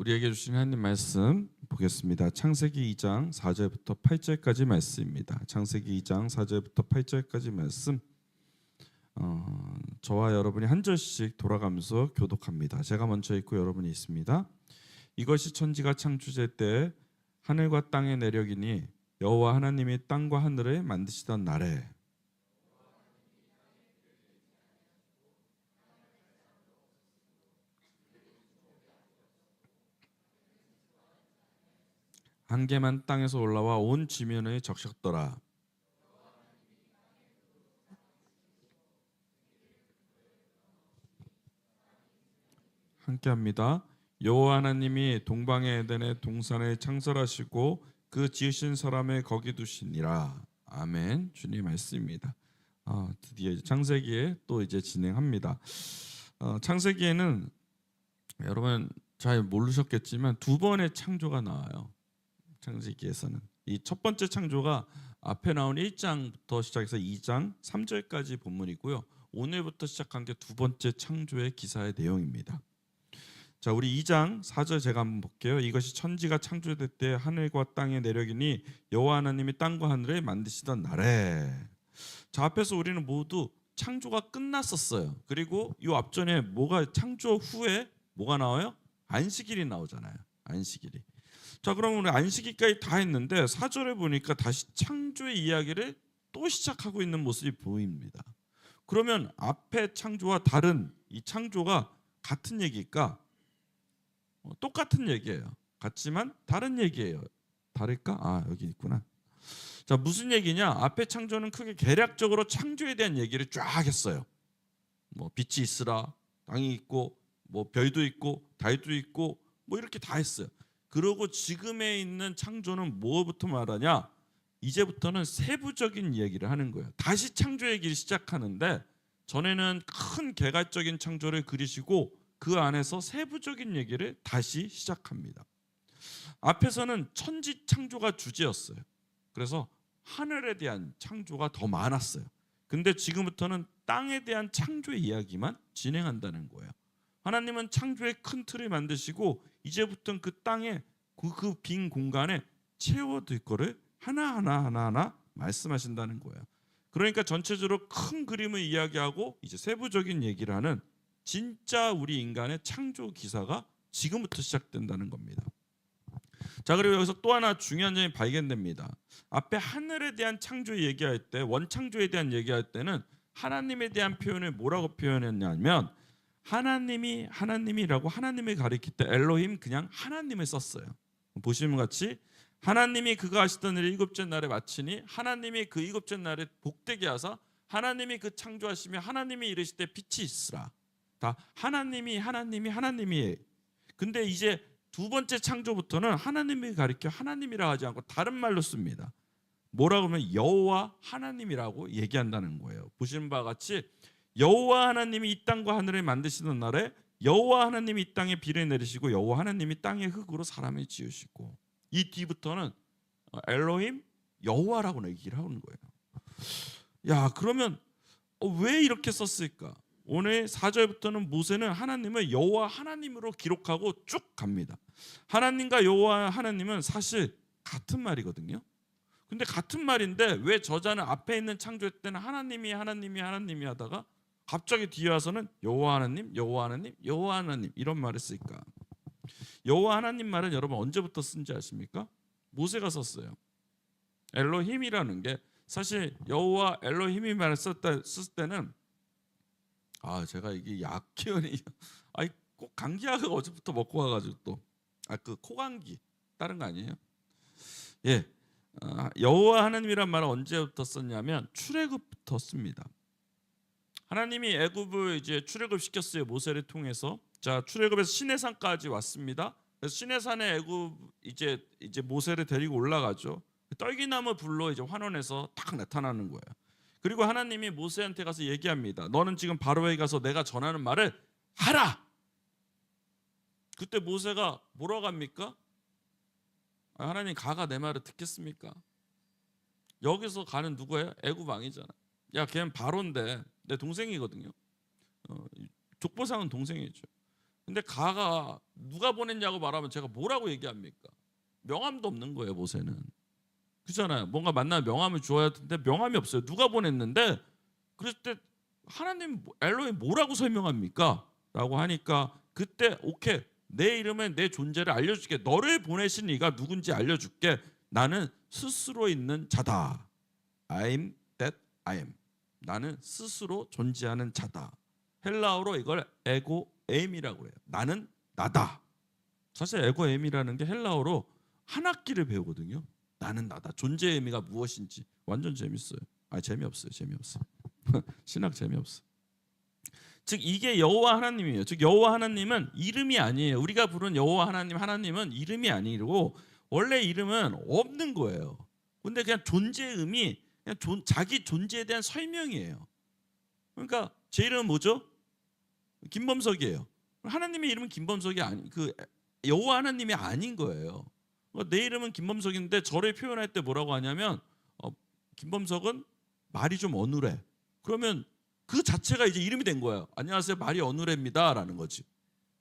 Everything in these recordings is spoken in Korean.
우리에게 주신 하나님 말씀 보겠습니다. 창세기 2장 4절부터 8절까지 말씀입니다. 창세기 2장 4절부터 8절까지 말씀. 저와 여러분이 한 절씩 돌아가면서 교독합니다. 제가 먼저 읽고 여러분이 있습니다. 이것이 천지가 창조될 때 하늘과 땅의 내력이니 여호와 하나님이 땅과 하늘을 만드시던 날에 안개만 땅에서 올라와 온 지면을 적셨더라. 함께합니다. 여호와 하나님이 동방의 에덴의 동산을 창설하시고 그 지으신 사람을 거기 두시니라. 아멘. 주님 말씀입니다. 드디어 창세기에 또 이제 진행합니다. 창세기에는 여러분 잘 모르셨겠지만 두 번의 창조가 나와요. 창세기에서는 이 첫 번째 창조가 앞에 나온 1장부터 시작해서 2장 3절까지 본문이고요. 오늘부터 시작한 게 두 번째 창조의 기사의 내용입니다. 자, 우리 2장 4절 제가 한번 볼게요. 이것이 천지가 창조될 때 하늘과 땅의 내력이니 여호와 하나님이 땅과 하늘을 만드시던 날에. 자, 앞에서 우리는 모두 창조가 끝났었어요. 그리고 이 앞전에 뭐가 창조 후에 뭐가 나와요? 안식일이 나오잖아요. 안식일이. 자, 그러면 우리 안식일까지 다 했는데 4절에 보니까 다시 창조의 이야기를 또 시작하고 있는 모습이 보입니다. 그러면 앞에 창조와 다른 이 창조가 같은 얘기일까? 똑같은 얘기예요. 같지만 다른 얘기예요. 다를까? 여기 있구나. 자, 무슨 얘기냐? 앞에 창조는 크게 개략적으로 창조에 대한 얘기를 쫙 했어요. 뭐 빛이 있으라, 땅이 있고, 뭐 별도 있고, 달도 있고, 뭐 이렇게 다 했어요. 그리고 지금에 있는 창조는 뭐부터 말하냐? 이제부터는 세부적인 얘기를 하는 거예요. 다시 창조 얘기를 시작하는데 전에는 큰 개괄적인 창조를 그리시고 그 안에서 세부적인 얘기를 다시 시작합니다. 앞에서는 천지 창조가 주제였어요. 그래서 하늘에 대한 창조가 더 많았어요. 근데 지금부터는 땅에 대한 창조의 이야기만 진행한다는 거예요. 하나님은 창조의 큰 틀을 만드시고 이제부터는 그 땅에 그 빈 공간에 채워둘 거를 하나하나 말씀하신다는 거예요. 그러니까 전체적으로 큰 그림을 이야기하고 이제 세부적인 얘기를 하는 진짜 우리 인간의 창조 기사가 지금부터 시작된다는 겁니다. 자, 그리고 여기서 또 하나 중요한 점이 발견됩니다. 앞에 하늘에 대한 창조 얘기할 때, 원창조에 대한 얘기할 때는 하나님에 대한 표현을 뭐라고 표현했냐면 하나님이라고 하나님을 가리킬 때 엘로힘 그냥 하나님을 썼어요. 보시면 같이 하나님이 그가 하시던 일을 일곱째 날에 마치니 하나님이 그 일곱째 날에 복되게 하사 하나님이 그 창조하시며 하나님이 이르실 때 빛이 있으라. 다 하나님이. 근데 이제 두 번째 창조부터는 하나님을 가리켜 하나님이라 하지 않고 다른 말로 씁니다. 뭐라고 하면 여호와 하나님이라고 얘기한다는 거예요. 보시는 바와 같이 여호와 하나님이 이 땅과 하늘을 만드시던 날에 여호와 하나님이 이 땅에 비를 내리시고 여호와 하나님이 땅의 흙으로 사람을 지으시고 이 뒤부터는 엘로힘 여호와라고 얘기를 하는 거예요. 야, 그러면 왜 이렇게 썼을까? 오늘 4절부터는 모세는 하나님을 여호와 하나님으로 기록하고 쭉 갑니다. 하나님과 여호와 하나님은 사실 같은 말이거든요. 근데 같은 말인데 왜 저자는 앞에 있는 창조할 때는 하나님이 하다가 갑자기 뒤에 와서는 여호와 하나님 이런 말을 쓸까? 여호와 하나님 말은 여러분 언제부터 쓴지 아십니까? 모세가 썼어요. 엘로힘이라는 게 사실 여호와 엘로힘이 말을 쓸 때는 제가 이게 약기운이 꼭 감기약을 어제부터 먹고 와가지고 또 그 코감기 다른 거 아니에요? 예, 여호와 하나님이란 말은 언제부터 썼냐면 출애굽부터 씁니다. 하나님이 애굽을 이제 출애굽 시켰어요. 모세를 통해서. 자, 출애굽에서 시내산까지 왔습니다. 그래서 시내산에 애굽 이제 모세를 데리고 올라가죠. 떨기나무 불로 이제 환원해서 딱 나타나는 거예요. 그리고 하나님이 모세한테 가서 얘기합니다. 너는 지금 바로에 가서 내가 전하는 말을 하라. 그때 모세가 뭐라고 합니까? 하나님 가가 내 말을 듣겠습니까? 여기서 가는 누구예요? 애굽 왕이잖아. 야, 걔는 바로인데 내 동생이거든요. 족보상은 동생이죠. 근데 가가 누가 보냈냐고 말하면 제가 뭐라고 얘기합니까? 명함도 없는 거예요, 모세는. 그렇잖아요. 뭔가 만나면 명함을 주어야 되는데 명함이 없어요. 누가 보냈는데 그랬을 때 하나님 엘로힘 뭐라고 설명합니까? 라고 하니까 그때 오케이, 내 이름은 내 존재를 알려줄게. 너를 보내신 이가 누군지 알려줄게. 나는 스스로 있는 자다. I'm that I am. 나는 스스로 존재하는 자다. 헬라어로 이걸 에고 에임이라고 해요. 나는 나다. 사실 에고 에임이라는 게 헬라어로 한 학기를 배우거든요. 나는 나다. 존재의 의미가 무엇인지. 완전 재밌어요. 재미없어요. 신학 재미없어. 즉 이게 여호와 하나님이에요. 즉 여호와 하나님은 이름이 아니에요. 우리가 부른 여호와 하나님은 이름이 아니고 원래 이름은 없는 거예요. 근데 그냥 존재의 의미, 그냥 자기 존재에 대한 설명이에요. 그러니까 제 이름은 뭐죠? 김범석이에요. 하나님의 이름은 김범석이 아니, 여호와 하나님이 아닌 거예요. 내 이름은 김범석인데 저를 표현할 때 뭐라고 하냐면 김범석은 말이 좀 어눌해. 그러면 그 자체가 이제 이름이 된 거예요. 안녕하세요, 말이 어눌합니다라는 거지.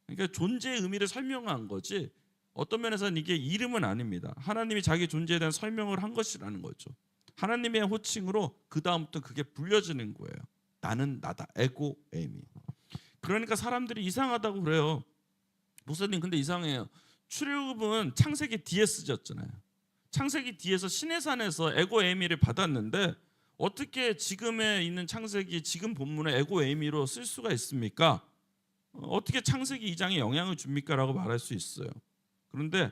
그러니까 존재의 의미를 설명한 거지. 어떤 면에서는 이게 이름은 아닙니다. 하나님이 자기 존재에 대한 설명을 한 것이라는 거죠. 하나님의 호칭으로 그 다음부터 그게 불려지는 거예요. 나는 나다. 에고 에이미. 그러니까 사람들이 이상하다고 그래요. 목사님 근데 이상해요. 출애굽은 창세기 뒤에 쓰졌잖아요. 창세기 뒤에서 시내산에서 에고 에이미를 받았는데 어떻게 지금에 있는 창세기 지금 본문에 에고 에이미로 쓸 수가 있습니까? 어떻게 창세기 2장에 영향을 줍니까? 라고 말할 수 있어요. 그런데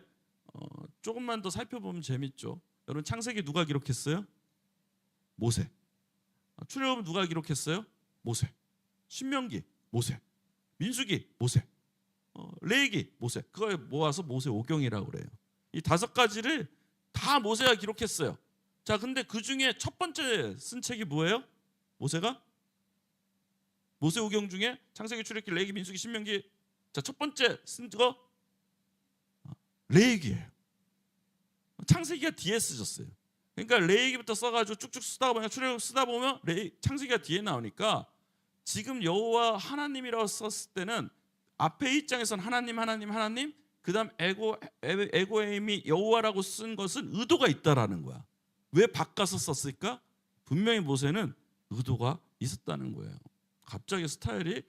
조금만 더 살펴보면 재밌죠. 여러분 창세기 누가 기록했어요? 모세. 출애굽은 누가 기록했어요? 모세. 신명기 모세. 민수기 모세. 레위기 모세. 그걸 모아서 모세 오경이라고 그래요. 이 5가지를 다 모세가 기록했어요. 자, 근데 그 중에 첫 번째 쓴 책이 뭐예요? 모세가? 모세 오경 중에 창세기, 출애굽기, 레위기, 민수기, 신명기. 자, 첫 번째 쓴 거 레위기예요. 창세기가 뒤에 쓰셨어요. 그러니까 레위기부터 써가지고 쭉쭉 쓰다 보면 출애굽 쓰다 보면 창세기가 뒤에 나오니까 지금 여호와 하나님이라고 썼을 때는 앞에 1장에서는 하나님 그다음 에고에임이 여호와라고 쓴 것은 의도가 있다라는 거야. 왜 바꿔서 썼을까? 분명히 모세는 의도가 있었다는 거예요. 갑자기 스타일이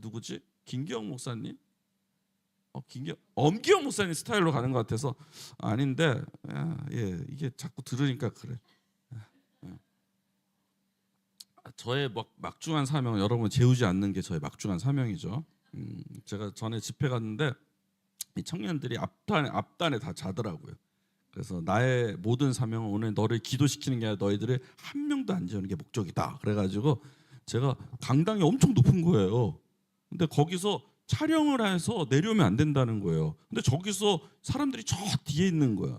누구지? 김기영 목사님? 엄기영 목사님 스타일로 가는 것 같아서 아닌데 이게 자꾸 들으니까 그래. 저의 막중한 사명은 여러분 재우지 않는 게 저의 막중한 사명이죠. 제가 전에 집회 갔는데 이 청년들이 앞단에 다 자더라고요. 그래서 나의 모든 사명은 오늘 너를 기도시키는 게 아니라 너희들을 한 명도 안 재우는 게 목적이다. 그래가지고 제가 강당이 엄청 높은 거예요. 근데 거기서 촬영을 해서 내려오면 안 된다는 거예요. 근데 저기서 사람들이 저 뒤에 있는 거야.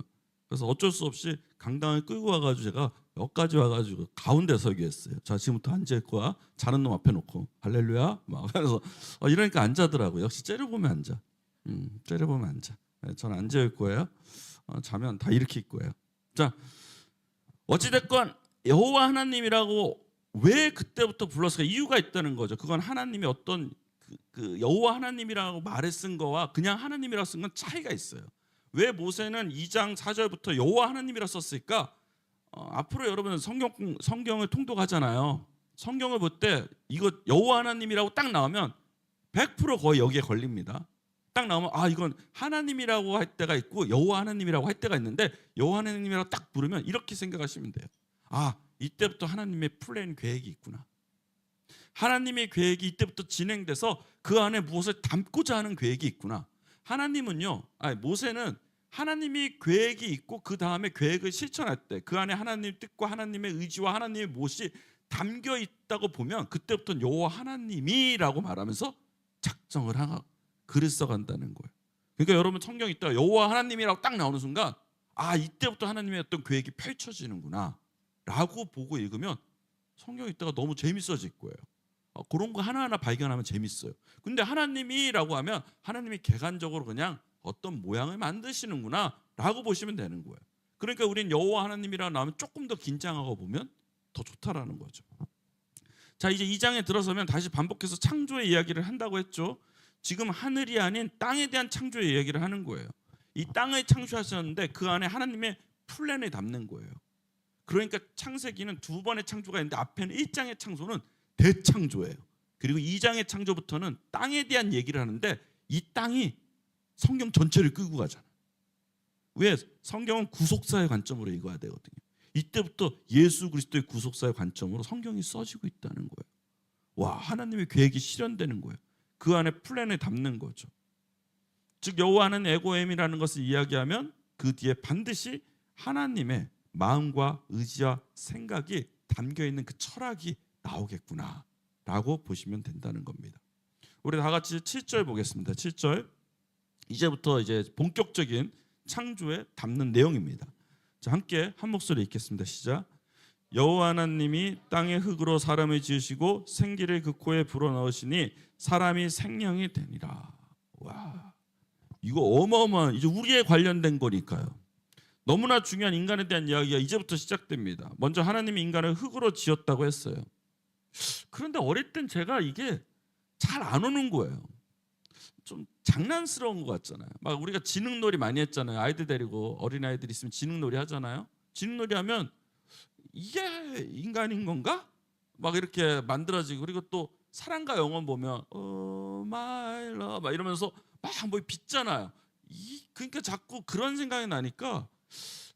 그래서 어쩔 수 없이 강당을 끌고 와가지고 제가 여기까지 와가지고 가운데 서기 했어요. 자, 지금부터 앉을 거야. 자는 놈 앞에 놓고 할렐루야. 막 그래서 이러니까 앉아더라고요. 역시 째려보면 앉아. 째려보면 앉아. 저는 앉아 있을 거예요. 자면 다 이렇게 있을 거예요. 자, 어찌됐건 여호와 하나님이라고 왜 그때부터 불렀을까? 이유가 있다는 거죠. 그건 하나님이 어떤 그 여호와 하나님이라고 말을 쓴 거와 그냥 하나님이라고 쓴 건 차이가 있어요. 왜 모세는 2장 4절부터 여호와 하나님이라 썼을까? 앞으로 여러분 성경을 통독하잖아요. 성경을 볼 때 이거 여호와 하나님이라고 딱 나오면 100% 거의 여기에 걸립니다. 딱 나오면 이건 하나님이라고 할 때가 있고 여호와 하나님이라고 할 때가 있는데 여호와 하나님이라고 딱 부르면 이렇게 생각하시면 돼요. 이때부터 하나님의 플랜 계획이 있구나. 하나님의 계획이 이때부터 진행돼서 그 안에 무엇을 담고자 하는 계획이 있구나. 모세는 하나님이 계획이 있고 그 다음에 계획을 실천할 때 그 안에 하나님의 뜻과 하나님의 의지와 하나님의 무엇이 담겨 있다고 보면 그때부터 여호와 하나님이라고 말하면서 작정을 하고 글을 써간다는 거예요. 그러니까 여러분 성경 있다가 여호와 하나님이라고 딱 나오는 순간 이때부터 하나님의 어떤 계획이 펼쳐지는구나 라고 보고 읽으면 성경 있다가 너무 재밌어질 거예요. 그런 거 하나하나 발견하면 재밌어요. 근데 하나님이라고 하면 하나님이 객관적으로 그냥 어떤 모양을 만드시는구나 라고 보시면 되는 거예요. 그러니까 우린 여호와 하나님이라고 나오면 조금 더 긴장하고 보면 더 좋다라는 거죠. 자, 이제 2장에 들어서면 다시 반복해서 창조의 이야기를 한다고 했죠. 지금 하늘이 아닌 땅에 대한 창조의 이야기를 하는 거예요. 이 땅을 창조하셨는데 그 안에 하나님의 플랜을 담는 거예요. 그러니까 창세기는 두 번의 창조가 있는데 앞에는 1장의 창조는 대창조예요. 그리고 2장의 창조부터는 땅에 대한 얘기를 하는데 이 땅이 성경 전체를 끌고 가잖아요. 왜? 성경은 구속사의 관점으로 읽어야 되거든요. 이때부터 예수 그리스도의 구속사의 관점으로 성경이 써지고 있다는 거예요. 와, 하나님의 계획이 실현되는 거예요. 그 안에 플랜을 담는 거죠. 즉 여호와는 에고엠이라는 것을 이야기하면 그 뒤에 반드시 하나님의 마음과 의지와 생각이 담겨있는 그 철학이 나오겠구나 라고 보시면 된다는 겁니다. 우리 다 같이 7절 보겠습니다. 7절 이제부터 이제 본격적인 창조에 담는 내용입니다. 자, 함께 한 목소리 읽겠습니다. 시작. 여호와 하나님이 땅의 흙으로 사람을 지으시고 생기를 그 코에 불어넣으시니 사람이 생명이 되니라. 와, 이거 어마어마한, 이제 우리에 관련된 거니까요. 너무나 중요한 인간에 대한 이야기가 이제부터 시작됩니다. 먼저 하나님이 인간을 흙으로 지었다고 했어요. 그런데 어릴 땐 제가 이게 잘 안 오는 거예요. 좀 장난스러운 것 같잖아요. 막 우리가 지능놀이 많이 했잖아요. 아이들 데리고, 어린아이들 있으면 지능놀이 하잖아요. 지능놀이 하면 이게 인간인 건가? 막 이렇게 만들어지고, 그리고 또 사랑과 영혼 보면 my love 막 이러면서 막 뭐 빚잖아요. 그러니까 자꾸 그런 생각이 나니까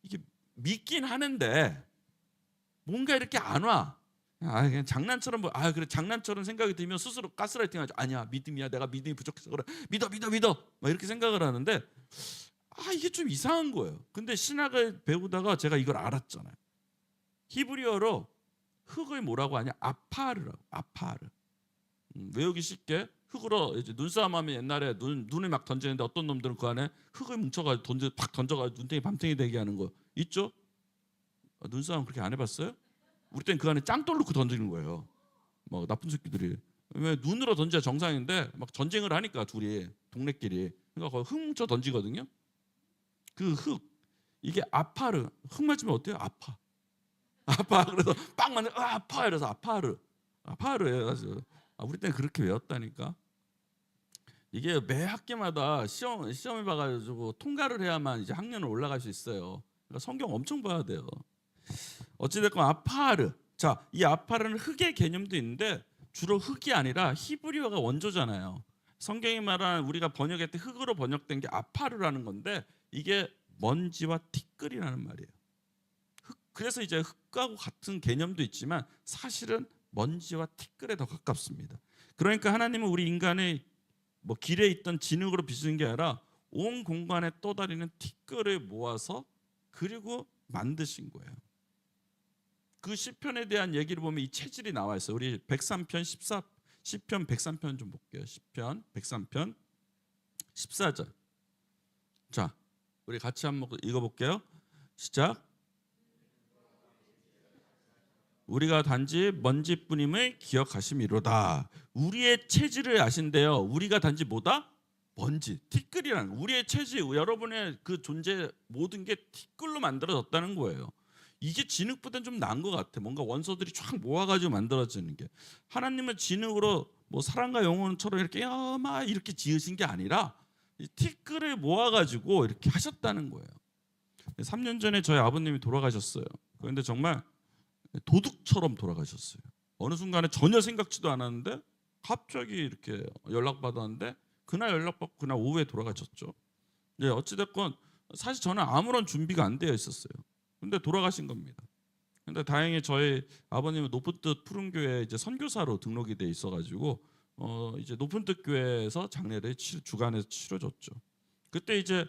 이게 믿긴 하는데 뭔가 이렇게 안 와. 그냥 장난처럼 그래, 장난처럼 생각이 들면 스스로 가스라이팅하죠. 아니야, 믿음이야, 내가 믿음이 부족해서 그래, 믿어 막 이렇게 생각을 하는데 이게 좀 이상한 거예요. 근데 신학을 배우다가 제가 이걸 알았잖아요. 히브리어로 흙을 뭐라고 하냐? 아파르라고. 아파르. 외우기 쉽게 흙으로 이제 눈싸움하면 옛날에 눈을 막 던지는데 어떤 놈들은 그 안에 흙을 뭉쳐가지고 팍 던져가지고 눈탱이 밤탱이 되게 하는 거 있죠? 눈싸움 그렇게 안 해봤어요? 우리 땐 그 안에 짱돌 넣고 던지는 거예요. 막 나쁜 새끼들이. 왜 눈으로 던져야 정상인데 막 전쟁을 하니까 둘이 동네끼리. 그러니까 흙 뭉쳐 던지거든요. 그 흙 이게 아파르. 흙 맞으면 어때요? 아파. 그래서 빵 맞는 아파 이래서 아파르예요. 그래서 우리 때는 그렇게 외웠다니까. 이게 매 학기마다 시험을 봐가지고 통과를 해야만 이제 학년을 올라갈 수 있어요. 그러니까 성경 엄청 봐야 돼요. 어찌됐건 아파르. 자, 이 아파르는 흙의 개념도 있는데 주로 흙이 아니라 히브리어가 원조잖아요. 성경이 말한 우리가 번역할 때 흙으로 번역된 게 아파르라는 건데 이게 먼지와 티끌이라는 말이에요. 그래서 이제 흙하고 같은 개념도 있지만 사실은 먼지와 티끌에 더 가깝습니다. 그러니까 하나님은 우리 인간의 길에 있던 진흙으로 비추는 게 아니라 온 공간에 떠다니는 티끌을 모아서 그리고 만드신 거예요. 그 시편에 대한 얘기를 보면 이 체질이 나와 있어요. 우리 103편 10편 103편 좀 볼게요. 시편 103편 14절. 자, 우리 같이 한번 읽어볼게요. 시작. 우리가 단지 먼지뿐임을 기억하심이로다. 우리의 체질을 아신대요. 우리가 단지 뭐다? 먼지, 티끌이란 우리의 체질, 여러분의 그 존재 모든 게 티끌로 만들어졌다는 거예요. 이게 진흙보다는 좀 나은 것 같아. 뭔가 원소들이 쫙 모아가지고 만들어지는 게. 하나님은 진흙으로 사랑과 영혼처럼 이렇게 막 이렇게 지으신 게 아니라 티끌을 모아가지고 이렇게 하셨다는 거예요. 3년 전에 저희 아버님이 돌아가셨어요. 그런데 정말 도둑처럼 돌아가셨어요. 어느 순간에 전혀 생각지도 않았는데 갑자기 이렇게 연락받았는데 그날 연락받고 그날 오후에 돌아가셨죠. 네, 어찌됐건 사실 저는 아무런 준비가 안 되어 있었어요. 근데 돌아가신 겁니다. 근데 다행히 저희 아버님은 높은 뜻 푸른 교회에 이제 선교사로 등록이 돼 있어가지고 이제 높은 뜻 교회에서 장례를 주간에서 치러줬죠. 그때 이제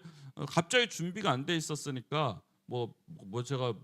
갑자기 준비가 안 돼 있었으니까 제가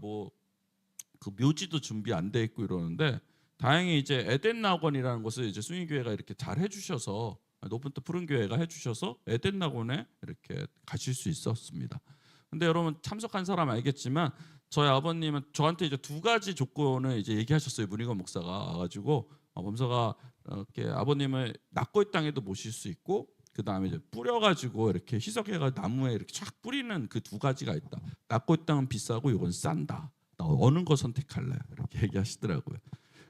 그 묘지도 준비 안 돼 있고 이러는데 다행히 이제 에덴 낙원이라는 곳을 이제 순위교회가 이렇게 잘 해주셔서 높은 뜻 푸른 교회가 해주셔서 에덴 낙원에 이렇게 가실 수 있었습니다. 근데 여러분 참석한 사람 알겠지만 저희 아버님은 저한테 이제 두 가지 조건을 이제 얘기하셨어요. 문희건 목사가 와가지고 범서가 이렇게 아버님을 납고의 땅에도 모실 수 있고 그 다음에 이제 뿌려가지고 이렇게 희석해가 나무에 이렇게 쫙 뿌리는 그 두 가지가 있다. 납고의 땅은 비싸고 이건 싼다. 어느 거 선택할래? 이렇게 얘기하시더라고요.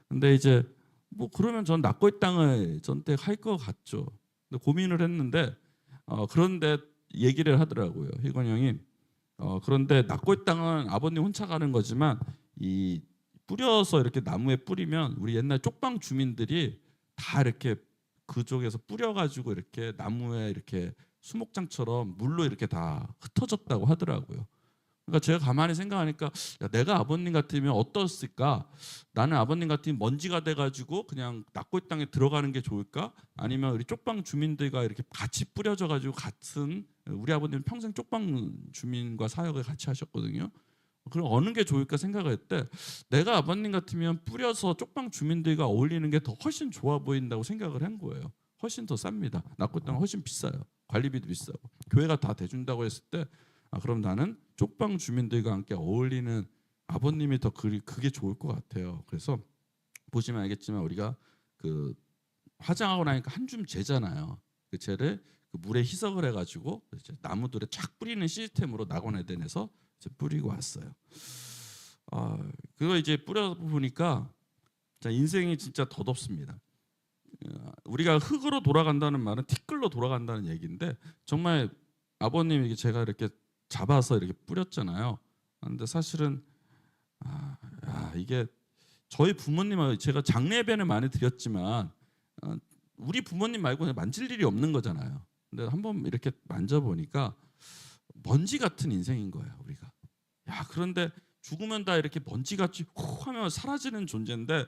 근데 이제 그러면 전 납고의 땅을 선택할 것 같죠. 근데 고민을 했는데 그런데 얘기를 하더라고요. 희건 형이 그런데 낙고의 땅은 아버님 혼자 가는 거지만 이 뿌려서 이렇게 나무에 뿌리면 우리 옛날 쪽방 주민들이 다 이렇게 그쪽에서 뿌려가지고 이렇게 나무에 이렇게 수목장처럼 물로 이렇게 다 흩어졌다고 하더라고요. 그러니까 제가 가만히 생각하니까 야, 내가 아버님 같으면 어떻을까? 나는 아버님 같으면 먼지가 돼가지고 그냥 낙고의 땅에 들어가는 게 좋을까? 아니면 우리 쪽방 주민들과 이렇게 같이 뿌려져가지고 같은 우리 아버님은 평생 쪽방 주민과 사역을 같이 하셨거든요. 그럼 어느 게 좋을까 생각할 때 내가 아버님 같으면 뿌려서 쪽방 주민들과 어울리는 게 더 훨씬 좋아 보인다고 생각을 한 거예요. 훨씬 더 쌉니다. 낙고의 땅은 훨씬 비싸요. 관리비도 비싸고 교회가 다 대준다고 했을 때 그럼 나는 쪽방 주민들과 함께 어울리는 아버님이 더 그게 좋을 것 같아요. 그래서 보시면 알겠지만 우리가 그 화장하고 나니까 한 줌 재잖아요. 그 재를 그 물에 희석을 해가지고 이제 나무들에 쫙 뿌리는 시스템으로 낙원에덴에서 이제 뿌리고 왔어요. 그거 이제 뿌려 보니까 인생이 진짜 덧없습니다. 우리가 흙으로 돌아간다는 말은 티끌로 돌아간다는 얘기인데 정말 아버님이 제가 이렇게 잡아서 이렇게 뿌렸잖아요. 근데 사실은 이게 저희 부모님은 제가 장례 예배는 많이 드렸지만 우리 부모님 말고는 만질 일이 없는 거잖아요. 근데 한번 이렇게 만져보니까 먼지 같은 인생인 거예요, 우리가. 그런데 죽으면 다 이렇게 먼지같이 훅 하면 사라지는 존재인데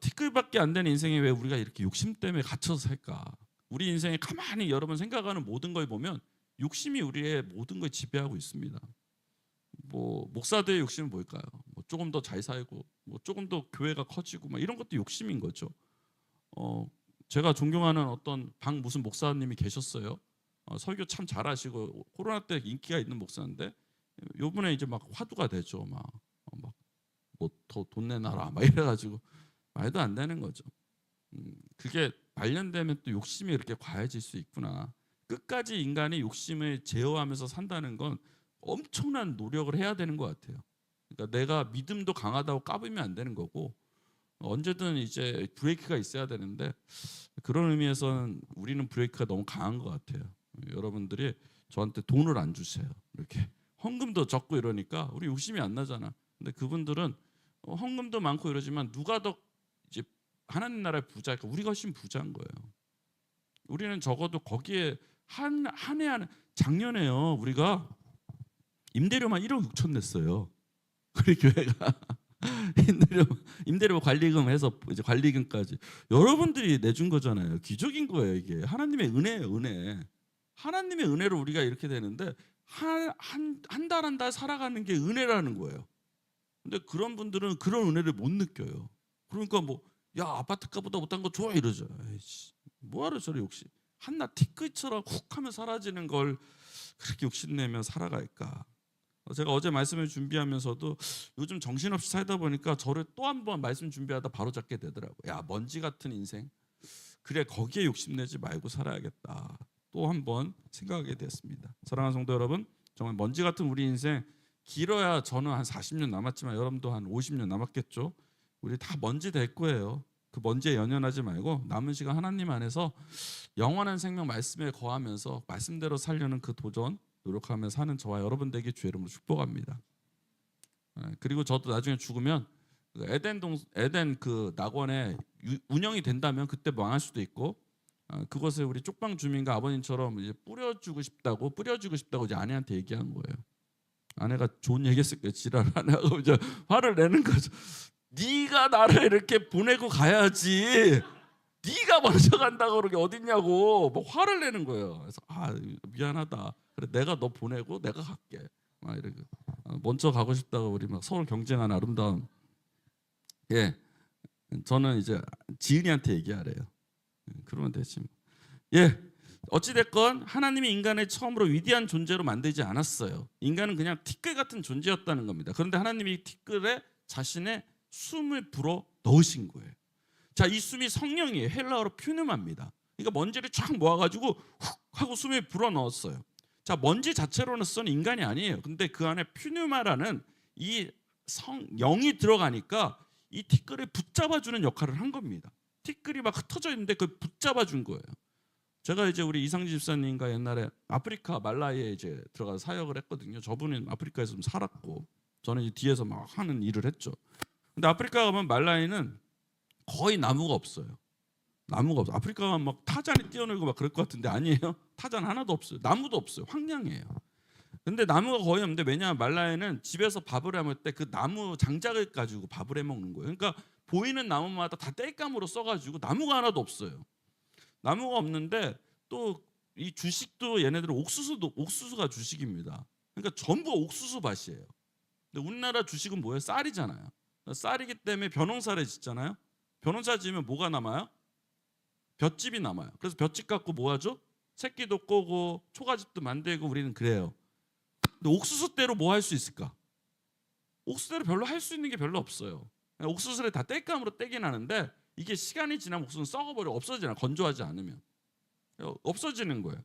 티끌밖에 안 되는 인생에 왜 우리가 이렇게 욕심 때문에 갇혀서 살까? 우리 인생에 가만히 여러분 생각하는 모든 걸 보면 욕심이 우리의 모든 걸 지배하고 있습니다. 뭐 목사들의 욕심은 뭘까요? 뭐 조금 더 잘 살고, 뭐 조금 더 교회가 커지고, 막 이런 것도 욕심인 거죠. 제가 존경하는 어떤 무슨 목사님이 계셨어요. 설교 참 잘하시고 코로나 때 인기가 있는 목사인데 요번에 이제 막 화두가 되죠. 막 뭐 더 돈 내놔라 막 이래가지고 말도 안 되는 거죠. 그게 말년되면 또 욕심이 이렇게 과해질 수 있구나. 끝까지 인간이 욕심을 제어하면서 산다는 건 엄청난 노력을 해야 되는 것 같아요. 그러니까 내가 믿음도 강하다고 까불면 안 되는 거고 언제든 이제 브레이크가 있어야 되는데 그런 의미에서는 우리는 브레이크가 너무 강한 것 같아요. 여러분들이 저한테 돈을 안 주세요. 이렇게 헌금도 적고 이러니까 우리 욕심이 안 나잖아. 근데 그분들은 헌금도 많고 이러지만 누가 더 이제 하나님 나라의 부자일까? 우리가 훨씬 부자인 거예요. 우리는 적어도 거기에 한 해 작년에요. 우리가 임대료만 1억 6천 냈어요. 우리 교회가 임대료 관리금 해서 이제 관리금까지 여러분들이 내준 거잖아요. 기적인 거예요. 이게 하나님의 은혜예요. 은혜. 하나님의 은혜로 우리가 이렇게 되는데 한 달 한 달 살아가는 게 은혜라는 거예요. 근데 그런 분들은 그런 은혜를 못 느껴요. 그러니까 야 아파트가보다 못한 거 좋아 이러죠. 에이씨, 뭐하러 저래 욕심. 한낱 티끌처럼 훅 하면 사라지는 걸 그렇게 욕심내면 살아갈까. 제가 어제 말씀을 준비하면서도 요즘 정신없이 살다 보니까 저를 또 한 번 말씀 준비하다 바로 잡게 되더라고요. 야 먼지 같은 인생. 그래 거기에 욕심내지 말고 살아야겠다. 또 한 번 생각하게 됐습니다. 사랑하는 성도 여러분, 정말 먼지 같은 우리 인생 길어야 저는 한 40년 남았지만 여러분도 한 50년 남았겠죠. 우리 다 먼지 될 거예요. 그 먼지에 연연하지 말고 남은 시간 하나님 안에서 영원한 생명 말씀에 거하면서 말씀대로 살려는 그 도전 노력하며 사는 저와 여러분 되게 주의 이름으로 축복합니다. 그리고 저도 나중에 죽으면 에덴 그 낙원에 운영이 된다면 그때 망할 수도 있고 그것을 우리 쪽방 주민과 아버님처럼 이제 뿌려주고 싶다고 이제 아내한테 얘기한 거예요. 아내가 좋은 얘기했을 거예요. 지랄을 안 하고 이제 화를 내는 거죠. 네가 나를 이렇게 보내고 가야지. 네가 먼저 간다고 그러게 어딨냐고 뭐 화를 내는 거예요. 그래서 미안하다. 그래 내가 너 보내고 내가 갈게. 막 이렇게 먼저 가고 싶다고 우리 막 서로 경쟁하는 아름다운. 저는 이제 지은이한테 얘기하래요. 그러면 되지. 어찌 됐건 하나님이 인간을 처음으로 위대한 존재로 만들지 않았어요. 인간은 그냥 티끌 같은 존재였다는 겁니다. 그런데 하나님이 이 티끌에 자신의 숨을 불어 넣으신 거예요. 자, 이 숨이 성령이에요. 헬라어로 퓨누마입니다. 그러니까 먼지를 쫙 모아가지고 훅 하고 숨을 불어 넣었어요. 자, 먼지 자체로는 인간이 아니에요. 근데 그 안에 퓨누마라는 이 영이 들어가니까 이 티끌을 붙잡아주는 역할을 한 겁니다. 티끌이 막 흩어져 있는데 그걸 붙잡아준 거예요. 제가 이제 우리 이상지 집사님과 옛날에 아프리카 말라위에 이제 들어가서 사역을 했거든요. 저분은 아프리카에서 좀 살았고 저는 이제 뒤에서 막 하는 일을 했죠. 근데 아프리카 가면 말라위는 거의 나무가 없어요. 나무가 없어. 아프리카 가면 막 타잔이 뛰어놀고 막 그럴 것 같은데 아니에요. 타잔 하나도 없어요. 나무도 없어요. 황량해요. 근데 나무가 거의 없는데 왜냐하면 말라위는 집에서 밥을 해 먹을 때 그 나무 장작을 가지고 밥을 해 먹는 거예요. 그러니까 보이는 나무마다 다 땔감으로 써가지고 나무가 하나도 없어요. 나무가 없는데 또 이 주식도 얘네들은 옥수수가 주식입니다. 그러니까 전부 옥수수 밭이에요. 근데 우리나라 주식은 뭐예요? 쌀이잖아요. 쌀이기 때문에 벼농사를 짓잖아요. 벼농사 지으면 뭐가 남아요? 볏짚이 남아요. 그래서 볏짚 갖고 뭐 하죠? 새끼도 꼬고 초가집도 만들고 우리는 그래요. 근데 옥수수대로 뭐 할 수 있을까? 옥수수대로 별로 할 수 있는 게 별로 없어요. 옥수수를 다 땔감으로 떼긴 하는데 이게 시간이 지나면 옥수수는 썩어버려. 없어지나 건조하지 않으면 없어지는 거예요.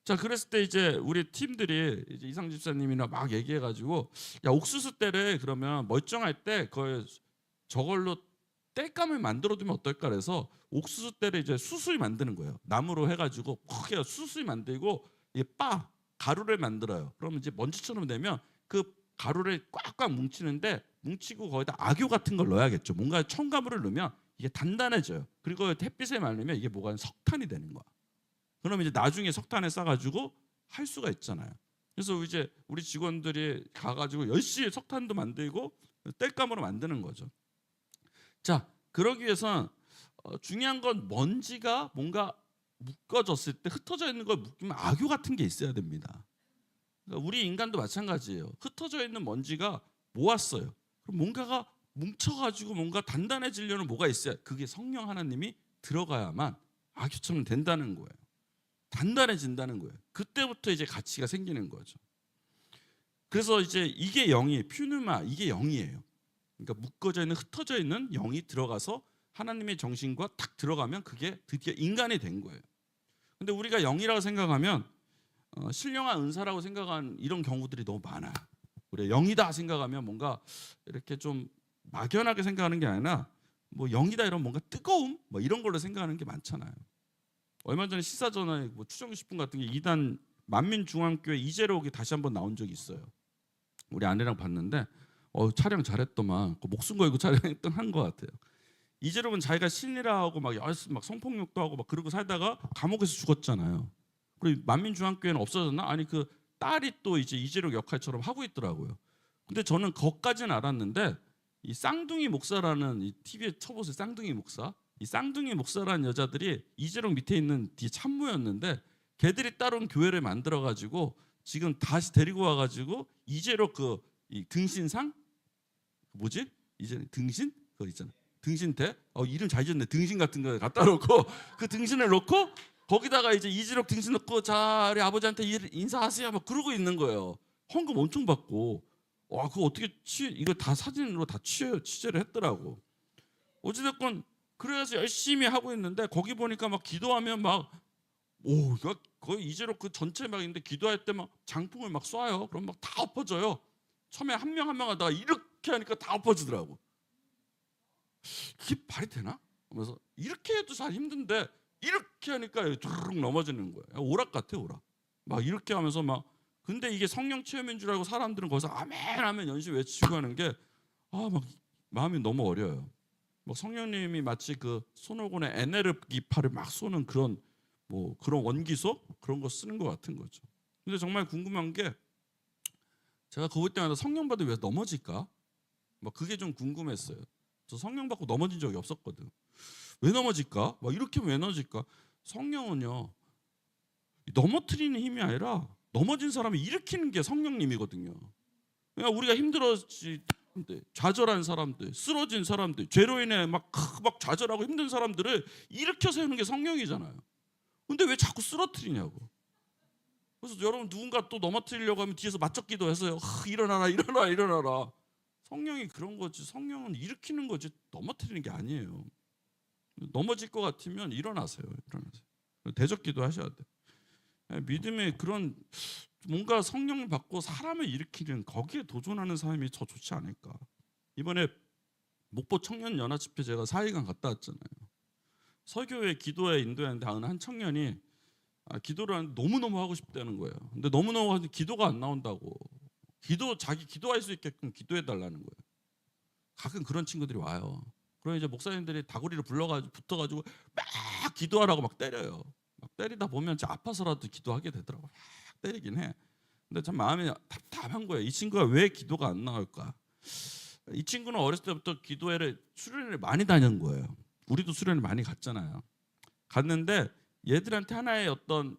자, 그랬을 때 이제 우리 팀들이 이제 이상 집사님이나 막 얘기해가지고 야 옥수수 때를 그러면 멀쩡할 때 거의 저걸로 땔감을 만들어두면 어떨까 그래서 옥수수 때를 이제 수수히 만드는 거예요. 나무로 해가지고 크게 수수히 만들고 이게 가루를 만들어요. 그러면 이제 먼지처럼 되면 그 가루를 꽉꽉 뭉치는데 뭉치고 거기다 악교 같은 걸 넣어야겠죠. 뭔가 첨가물을 넣으면 이게 단단해져요. 그리고 햇빛에 말리면 이게 뭐가 석탄이 되는 거야. 그러면 이제 나중에 석탄에 싸가지고 할 수가 있잖아요. 그래서 이제 우리 직원들이 가가지고 열심히 석탄도 만들고 땔감으로 만드는 거죠. 자, 그러기 위해선 중요한 건 먼지가 뭔가 묶어졌을 때 흩어져 있는 걸 묶으면 악교 같은 게 있어야 됩니다. 그러니까 우리 인간도 마찬가지예요. 흩어져 있는 먼지가 모았어요. 그럼 뭔가가 뭉쳐가지고 뭔가 단단해지려는 뭐가 있어야 그게 성령 하나님이 들어가야만 악교처럼 된다는 거예요. 단단해진다는 거예요. 그때부터 이제 가치가 생기는 거죠. 그래서 이제 이게 영이 퓨누마 이게 영이에요. 그러니까 묶어져 있는 흩어져 있는 영이 들어가서 하나님의 정신과 탁 들어가면 그게 드디어 인간이 된 거예요. 근데 우리가 영이라고 생각하면 신령한 은사라고 생각한 이런 경우들이 너무 많아요. 우리가 영이다 생각하면 뭔가 이렇게 좀 막연하게 생각하는 게 아니라 뭐 영이다 이런 뭔가 뜨거움 뭐 이런 걸로 생각하는 게 많잖아요. 얼마 전에 시사전에 뭐 추정식품 같은 게 2단 만민중앙교회 이재록이 다시 한번 나온 적이 있어요. 우리 아내랑 봤는데 촬영 잘했더만 목숨 걸고 촬영했던 한 것 같아요. 이재록은 자기가 신이라 하고 막 성폭력도 하고 막 그러고 살다가 감옥에서 죽었잖아요. 그리고 만민중앙교회는 없어졌나? 아니 그 딸이 또 이제 이재록 역할처럼 하고 있더라고요. 근데 저는 거기까지는 알았는데 이 쌍둥이 목사라는 이 TV에 쳐보세요. 쌍둥이 목사. 이 쌍둥이 목사라는 여자들이 이재록 밑에 있는 뒤 참모였는데 걔들이 따로 교회를 만들어 가지고 지금 다시 데리고 와 가지고 이재록 이 등신상 뭐지? 이제 등신 그거 있잖아. 등신대. 이름 잘 지었네. 등신 같은 거 갖다 놓고 그 등신을 놓고 거기다가 이제 이재록 등신 놓고 자 우리 아버지한테 인사하세요. 막 그러고 있는 거예요. 헌금 엄청 받고. 와 그거 어떻게 이거 다 사진으로 다 취재를 했더라고. 어찌됐건 그래서 열심히 하고 있는데 거기 보니까 막 기도하면 거의 이재록 그 전체 막 있는데 기도할 때 막 장풍을 막 쏴요. 그럼 막 다 엎어져요. 처음에 한 명 한 명 하다가 이렇게 하니까 다 엎어지더라고. 이게 말이 되나? 그래서 이렇게 해도 잘 힘든데 이렇게 하니까 주르륵 넘어지는 거예요. 오락 같아 오락. 막 이렇게 하면서 막 근데 이게 성령 체험인 줄 알고 사람들은 거기서 아멘 하면 연신 외치고 하는 게 막 마음이 너무 어려요. 뭐 성령님이 마치 그 손오공의 에네르기파를 막 쏘는 그런 그런 원기소 그런 거 쓰는 것 같은 거죠. 근데 정말 궁금한 게 제가 그거 볼 때마다 성령 받으면 왜 넘어질까? 그게 좀 궁금했어요. 저 성령 받고 넘어진 적이 없었거든. 왜 넘어질까? 이렇게 왜 넘어질까? 성령은요 넘어뜨리는 힘이 아니라 넘어진 사람을 일으키는 게 성령님이거든요. 그러니까 우리가 힘들어지 좌절한 사람들, 쓰러진 사람들, 죄로 인해 막 좌절하고 힘든 사람들을 일으켜 세우는 게 성령이잖아요. 근데 왜 자꾸 쓰러뜨리냐고. 그래서 여러분 누군가 또 넘어뜨리려고 하면 뒤에서 맞적기도 해서요. 일어나라, 일어나라, 일어나라. 성령이 그런 거지. 성령은 일으키는 거지 넘어뜨리는 게 아니에요. 넘어질 것 같으면 일어나세요. 일어나세요. 대적기도 하셔야 돼. 믿음의 그런 뭔가 성령을 받고 사람을 일으키는 거기에 도전하는 삶이 더 좋지 않을까. 이번에 목포 청년연합집회 제가 4일간 갔다 왔잖아요. 설교회 기도회 인도했는데 한 청년이 기도를 하는데 너무너무 하고 싶다는 거예요. 근데 너무너무 하는데 기도가 안 나온다고. 자기 기도할 수 있게끔 기도해 달라는 거예요. 가끔 그런 친구들이 와요. 그럼 이제 목사님들이 다구리를 붙어가지고 막 기도하라고 막 때려요. 막 때리다 보면 진짜 아파서라도 기도하게 되더라고요. 막 때리긴 해. 근데 참 마음이 답답한 거예요. 이 친구가 왜 기도가 안 나올까? 이 친구는 어렸을 때부터 수련회를 많이 다닌 거예요. 우리도 수련회 많이 갔잖아요. 갔는데 얘들한테 하나의 어떤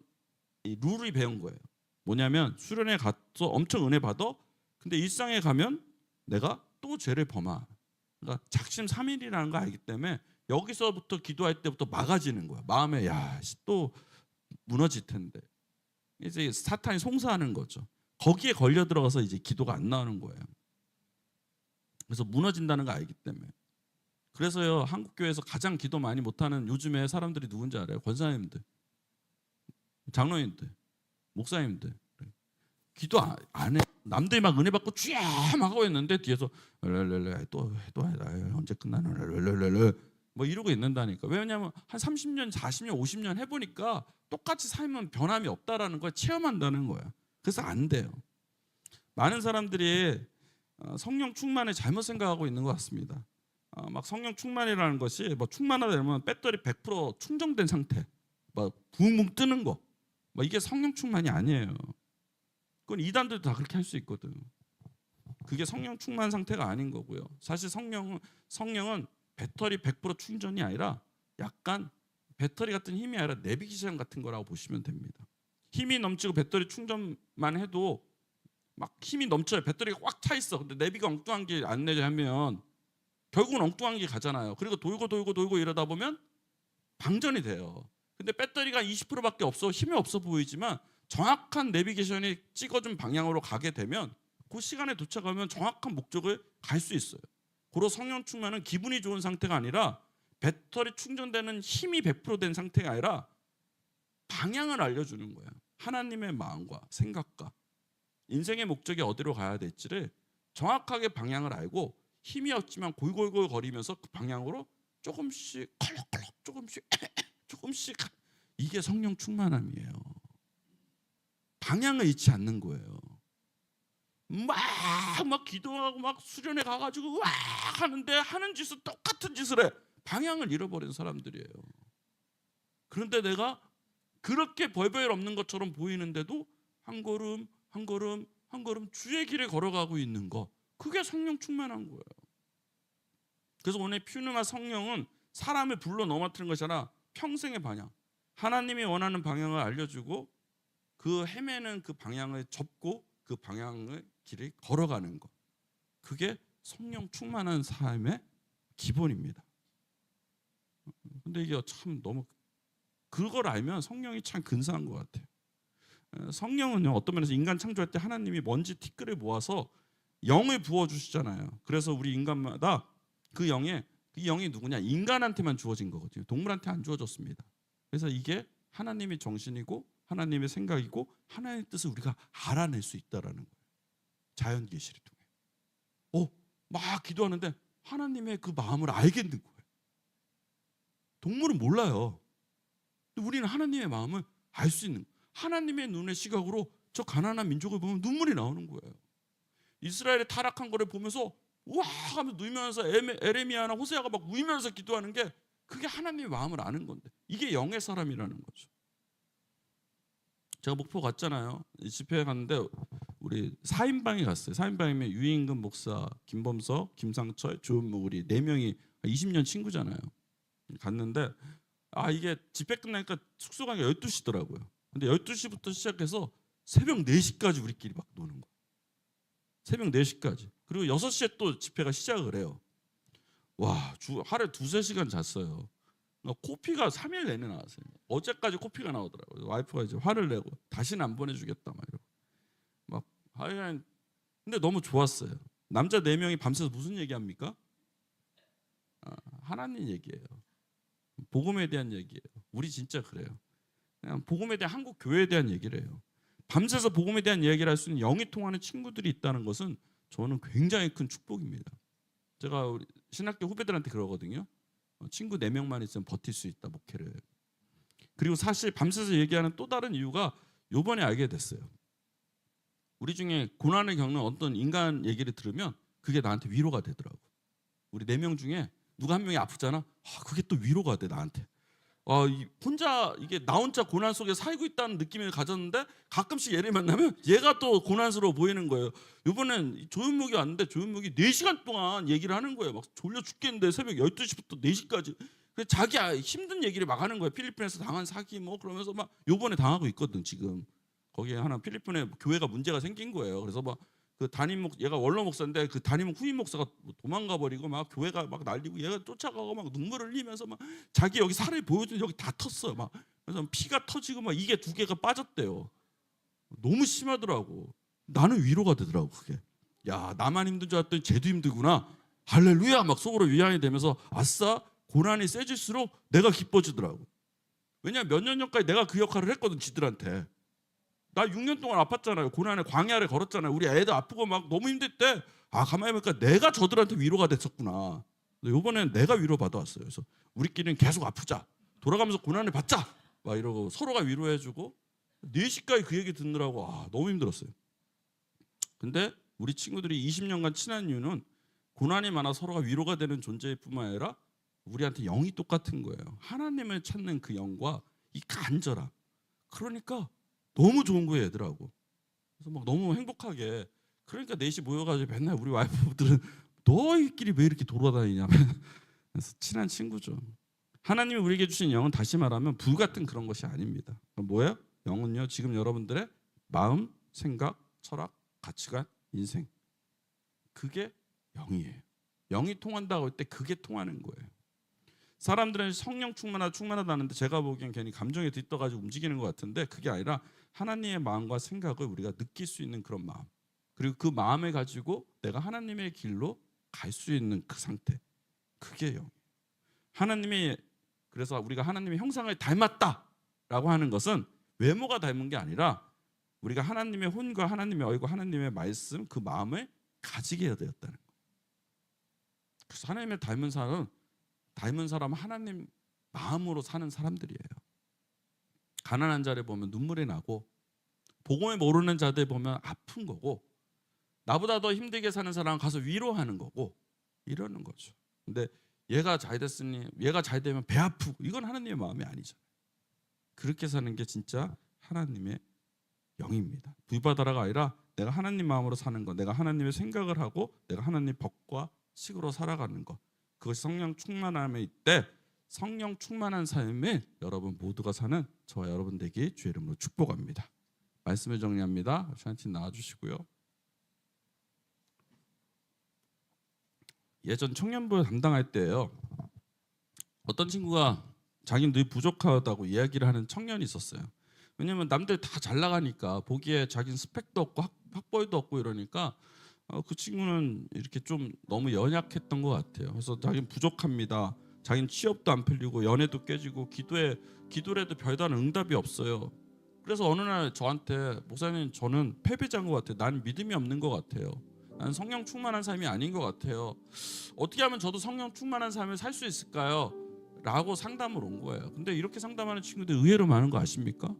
이 룰이 배운 거예요. 뭐냐면 수련회 가서 엄청 은혜 받아. 근데 일상에 가면 내가 또 죄를 범하. 그러니까 작심삼일이라는 거 알기 때문에 여기서부터 기도할 때부터 막아지는 거야. 마음에 또 무너질 텐데. 이제 사탄이 송사하는 거죠. 거기에 걸려 들어가서 이제 기도가 안 나오는 거예요. 그래서 무너진다는 거 알기 때문에. 그래서요, 한국 교회에서 가장 기도 많이 못하는 요즘에 사람들이 누군지 알아요? 권사님들, 장로님들, 목사님들. 기도 안 해. 남들이 막 은혜 받고 쥐 막 하고 있는데 뒤에서 또 언제 끝나나 뭐 이러고 있는다니까. 왜냐면 한 30년, 40년, 50년 해보니까 똑같이 살면 변함이 없다라는 걸 체험한다는 거야. 그래서 안 돼요. 많은 사람들이 성령 충만을 잘못 생각하고 있는 것 같습니다. 막 성령 충만이라는 것이 뭐 충만하다 그러면 배터리 100% 충전된 상태, 막 붕붕 뜨는 거, 뭐 이게 성령 충만이 아니에요. 그건 이단들도 다 그렇게 할 수 있거든. 그게 성령 충만 상태가 아닌 거고요. 사실 성령은 배터리 100% 충전이 아니라 약간 배터리 같은 힘이 아니라 내비게이션 같은 거라고 보시면 됩니다. 힘이 넘치고 배터리 충전만 해도 막 힘이 넘쳐요. 배터리가 꽉 차 있어. 근데 내비가 엉뚱한 길 안내하면 결국은 엉뚱한 길 가잖아요. 그리고 돌고 이러다 보면 방전이 돼요. 근데 배터리가 20%밖에 없어, 힘이 없어 보이지만 정확한 내비게이션이 찍어준 방향으로 가게 되면 그 시간에 도착하면 정확한 목적을 갈 수 있어요. 고로 성령 충만은 기분이 좋은 상태가 아니라 배터리 충전되는 힘이 100%된 상태가 아니라 방향을 알려주는 거예요. 하나님의 마음과 생각과 인생의 목적이 어디로 가야 될지를 정확하게 방향을 알고 힘이 없지만 골골골 거리면서 그 방향으로 조금씩 컬럭컬럭 조금씩 이게 성령 충만함이에요. 방향을 잃지 않는 거예요. 막 기도하고 막 수련회 가가지고 와 하는데 하는 짓은 똑같은 짓을 해. 방향을 잃어버린 사람들이에요. 그런데 내가 그렇게 벌벌 없는 것처럼 보이는데도 한 걸음 한 걸음 한 걸음 주의 길을 걸어가고 있는 거, 그게 성령 충만한 거예요. 그래서 오늘 퓨누마 성령은 사람을 불러 넘어뜨리는 것이 아니라 평생의 방향, 하나님이 원하는 방향을 알려주고 그 헤매는 그 방향을 접고 그 방향의 길을 걸어가는 것, 그게 성령 충만한 삶의 기본입니다. 근데 이게 참 너무 그걸 알면 성령이 참 근사한 것 같아요. 성령은요, 어떤 면에서 인간 창조할 때 하나님이 먼지 티끌을 모아서 영을 부어주시잖아요. 그래서 우리 인간마다 그 영이 누구냐? 인간한테만 주어진 거거든요. 동물한테 안 주어졌습니다. 그래서 이게 하나님의 정신이고 하나님의 생각이고 하나님의 뜻을 우리가 알아낼 수 있다라는 거예요. 자연 계시를 통해. 막 기도하는데 하나님의 그 마음을 알겠는 거예요. 동물은 몰라요. 근데 우리는 하나님의 마음을 알 수 있는 거예요. 하나님의 눈의 시각으로 저 가난한 민족을 보면 눈물이 나오는 거예요. 이스라엘의 타락한 거를 보면서 와 하면서 누이면서 에레미야나 호세아가 막 울면서 기도하는 게 그게 하나님의 마음을 아는 건데, 이게 영의 사람이라는 거죠. 제가 목포 갔잖아요. 집회에 갔는데 우리 4인방에 갔어요. 4인방이면 유임금 목사, 김범석, 김상철, 조은무, 우리 4명이 20년 친구잖아요. 갔는데 이게 집회 끝나니까 숙소 가기가 12시더라고요. 근데 12시부터 시작해서 새벽 4시까지 우리끼리 막 노는 거예요. 새벽 4시까지. 그리고 6시에 또 집회가 시작을 해요. 와, 하루에 2-3시간 잤어요. 코피가 3일 내내 나왔어요. 어제까지 코피가 나오더라고요. 와이프가 이제 화를 내고 다시는 안 보내주겠다 막 이러고 막 하여간. 근데 너무 좋았어요. 남자 4명이 밤새서 무슨 얘기합니까? 하나님 얘기예요. 복음에 대한 얘기예요. 우리 진짜 그래요. 그냥 복음에 대한, 한국 교회에 대한 얘기를 해요. 밤새서 복음에 대한 얘기를 할 수 있는 영이 통하는 친구들이 있다는 것은 저는 굉장히 큰 축복입니다. 제가 우리 신학교 후배들한테 그러거든요. 친구 4명만 있으면 버틸 수 있다, 목회를. 그리고 사실 밤새서 얘기하는 또 다른 이유가 요번에 알게 됐어요. 우리 중에 고난을 겪는 어떤 인간 얘기를 들으면 그게 나한테 위로가 되더라고. 우리 4명 중에 누가 한 명이 아프잖아. 그게 또 위로가 돼 나한테. 혼자 이게 나 혼자 고난 속에 살고 있다는 느낌을 가졌는데 가끔씩 얘를 만나면 얘가 또 고난스러워 보이는 거예요. 이번엔 조윤묵이 왔는데 조윤묵이 4시간 동안 얘기를 하는 거예요. 막 졸려 죽겠는데 새벽 12시부터 4시까지 자기 힘든 얘기를 막 하는 거예요. 필리핀에서 당한 사기 뭐 그러면서 막 요번에 당하고 있거든 지금. 거기에 하나 필리핀에 교회가 문제가 생긴 거예요. 그래서 막 그 담임 얘가 원로 목사인데 그 담임 후임 목사가 도망가 버리고 막 교회가 막 난리고 얘가 쫓아가고 막 눈물을 흘리면서 막 자기 여기 살을 보여주는 여기 다 텄어요. 막 그래서 피가 터지고 막 이게 2개가 빠졌대요. 너무 심하더라고. 나는 위로가 되더라고 그게. 야 나만 힘든 줄 알았더니 쟤도 힘들구나. 할렐루야 막 속으로 위안이 되면서 아싸 고난이 세질수록 내가 기뻐지더라고. 왜냐면 몇 년 전까지 내가 그 역할을 했거든 지들한테. 나 6년 동안 아팠잖아요. 고난의 광야를 걸었잖아요. 우리 애들 아프고 막 너무 힘들 때 가만히 보니까 내가 저들한테 위로가 됐었구나. 이번엔 내가 위로 받아왔어요. 그래서 우리끼리는 계속 아프자. 돌아가면서 고난을 받자. 막 이러고 서로가 위로해주고 4시까지 그 얘기 듣느라고 너무 힘들었어요. 근데 우리 친구들이 20년간 친한 이유는 고난이 많아 서로가 위로가 되는 존재일 뿐만 아니라 우리한테 영이 똑같은 거예요. 하나님을 찾는 그 영과 이 간절함. 그러니까 너무 좋은 거예요 얘들하고. 그래서 막 너무 행복하게. 그러니까 4시 모여가지고 맨날 우리 와이프들은 너희끼리 왜 이렇게 돌아다니냐. 그래서 친한 친구죠. 하나님이 우리에게 주신 영은 다시 말하면 불 같은 그런 것이 아닙니다. 그럼 뭐예요? 영은요 지금 여러분들의 마음, 생각, 철학, 가치관, 인생. 그게 영이에요. 영이 통한다고 할 때 그게 통하는 거예요. 사람들은 성령 충만하다는데 제가 보기엔 괜히 감정에 들떠가지고 움직이는 것 같은데 그게 아니라 하나님의 마음과 생각을 우리가 느낄 수 있는 그런 마음, 그리고 그 마음을 가지고 내가 하나님의 길로 갈 수 있는 그 상태, 그게 영. 하나님이 그래서 우리가 하나님의 형상을 닮았다라고 하는 것은 외모가 닮은 게 아니라 우리가 하나님의 혼과 하나님의 어이고 하나님의 말씀 그 마음을 가지게 되었다는 거예요. 그래서 하나님의 닮은 사람은 하나님 마음으로 사는 사람들이에요. 가난한 자를 보면 눈물이 나고 복음을 모르는 자들 보면 아픈 거고 나보다 더 힘들게 사는 사람 가서 위로하는 거고 이러는 거죠. 근데 얘가 잘 됐으니 얘가 잘 되면 배 아프고 이건 하나님의 마음이 아니잖아요. 그렇게 사는 게 진짜 하나님의 영입니다. 불바다라가 아니라 내가 하나님 마음으로 사는 것, 내가 하나님의 생각을 하고 내가 하나님 법과 식으로 살아가는 것, 그것이 성령 충만함에 있대. 성령 충만한 삶을 여러분 모두가 사는 저와 여러분 되기 주의 이름으로 축복합니다. 말씀을 정리합니다. 샤인팀 나와주시고요. 예전 청년부 담당할 때요, 어떤 친구가 자기는 늘 부족하다고 이야기를 하는 청년이 있었어요. 왜냐면 남들 다 잘 나가니까 보기에 자기는 스펙도 없고 학벌도 없고 이러니까 그 친구는 이렇게 좀 너무 연약했던 것 같아요. 그래서 자기는 부족합니다. 자기는 취업도 안 풀리고 연애도 깨지고 기도를 해도 별다른 응답이 없어요. 그래서 어느 날 저한테 목사님 저는 패배자인 것 같아요. 난 믿음이 없는 것 같아요. 나는 성령 충만한 삶이 아닌 것 같아요. 어떻게 하면 저도 성령 충만한 삶을 살 수 있을까요? 라고 상담을 온 거예요. 근데 이렇게 상담하는 친구들 의외로 많은 거 아십니까?